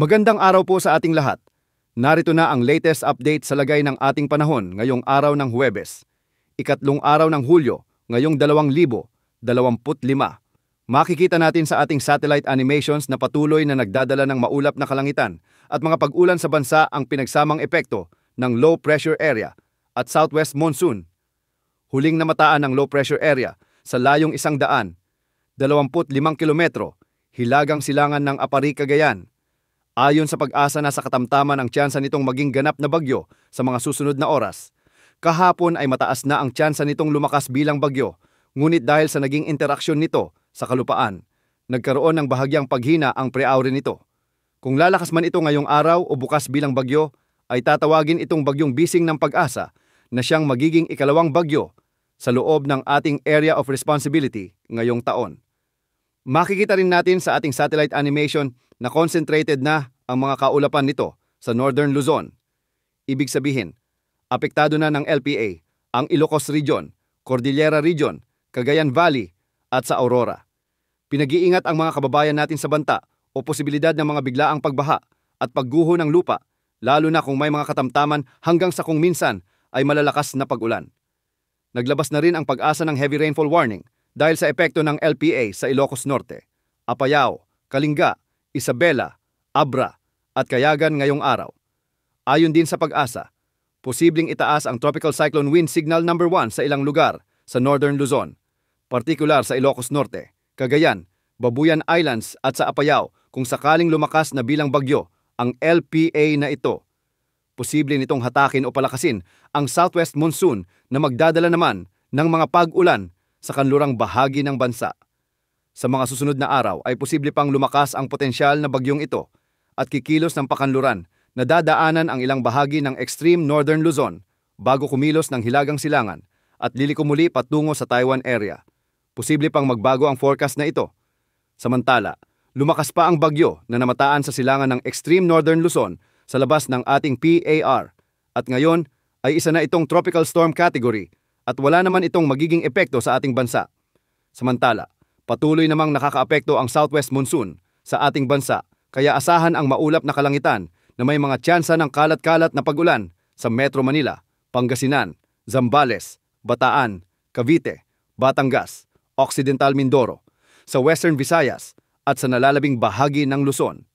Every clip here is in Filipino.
Magandang araw po sa ating lahat. Narito na ang latest update sa lagay ng ating panahon ngayong araw ng Huwebes, ikatlong araw ng Hulyo, ngayong 2025. Makikita natin sa ating satellite animations na patuloy na nagdadala ng maulap na kalangitan at mga pag-ulan sa bansa ang pinagsamang epekto ng low pressure area at southwest monsoon. Huling namataan ng low pressure area sa layong 125 kilometro, hilagang silangan ng Apari, Cagayan. Ayon sa Pag-asa, nasa katamtaman ang tsansa nitong maging ganap na bagyo sa mga susunod na oras. Kahapon ay mataas na ang tsansa nitong lumakas bilang bagyo, ngunit dahil sa naging interaksyon nito sa kalupaan, nagkaroon ng bahagyang paghina ang pre-aure nito. Kung lalakas man ito ngayong araw o bukas bilang bagyo, ay tatawagin itong bagyong Bising ng Pag-asa na siyang magiging ikalawang bagyo sa loob ng ating area of responsibility ngayong taon. Makikita rin natin sa ating satellite animation na concentrated na ang mga kaulapan nito sa Northern Luzon. Ibig sabihin, apektado na ng LPA ang Ilocos Region, Cordillera Region, Cagayan Valley at sa Aurora. Pinag-iingat ang mga kababayan natin sa banta o posibilidad ng mga biglaang pagbaha at pagguho ng lupa, lalo na kung may mga katamtaman hanggang sa kung minsan ay malalakas na pag-ulan. Naglabas na rin ang Pag-asa ng heavy rainfall warning dahil sa epekto ng LPA sa Ilocos Norte, Apayao, Kalinga, Isabela, Abra at Cayagan ngayong araw. Ayon din sa Pag-asa, posibleng itaas ang Tropical Cyclone Wind Signal number 1 sa ilang lugar sa Northern Luzon, partikular sa Ilocos Norte, Cagayan, Babuyan Islands at sa Apayao kung sakaling lumakas na bilang bagyo ang LPA na ito. Posible nitong hatakin o palakasin ang southwest monsoon na magdadala naman ng mga pag-ulan sa kanlurang bahagi ng bansa. Sa mga susunod na araw ay posible pang lumakas ang potensyal na bagyong ito at kikilos ng pakanluran na dadaanan ang ilang bahagi ng extreme northern Luzon bago kumilos ng hilagang silangan at liliko muli patungo sa Taiwan area. Posible pang magbago ang forecast na ito. Samantala, lumakas pa ang bagyo na namataan sa silangan ng extreme northern Luzon sa labas ng ating PAR at ngayon ay isa na itong tropical storm category at wala naman itong magiging epekto sa ating bansa. Samantala, patuloy namang nakakaapekto ang southwest monsoon sa ating bansa kaya asahan ang maulap na kalangitan na may mga tsansa ng kalat-kalat na pag-ulan sa Metro Manila, Pangasinan, Zambales, Bataan, Cavite, Batangas, Occidental Mindoro, sa Western Visayas at sa nalalabing bahagi ng Luzon.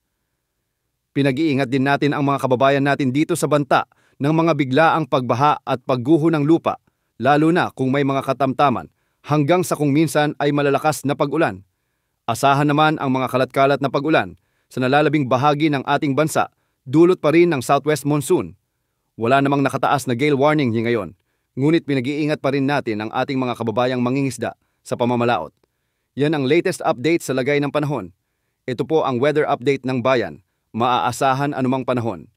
Pinag-iingat din natin ang mga kababayan natin dito sa banta ng mga biglaang pagbaha at pagguho ng lupa, lalo na kung may mga katamtaman hanggang sa kung minsan ay malalakas na pag-ulan. Asahan naman ang mga kalat-kalat na pag-ulan sa nalalabing bahagi ng ating bansa, dulot pa rin ng southwest monsoon. Wala namang nakataas na gale warning ngayon, ngunit pinag-iingat pa rin natin ang ating mga kababayang mangingisda sa pamamalaot. Yan ang latest update sa lagay ng panahon. Ito po ang weather update ng bayan. Maaasahan anumang panahon.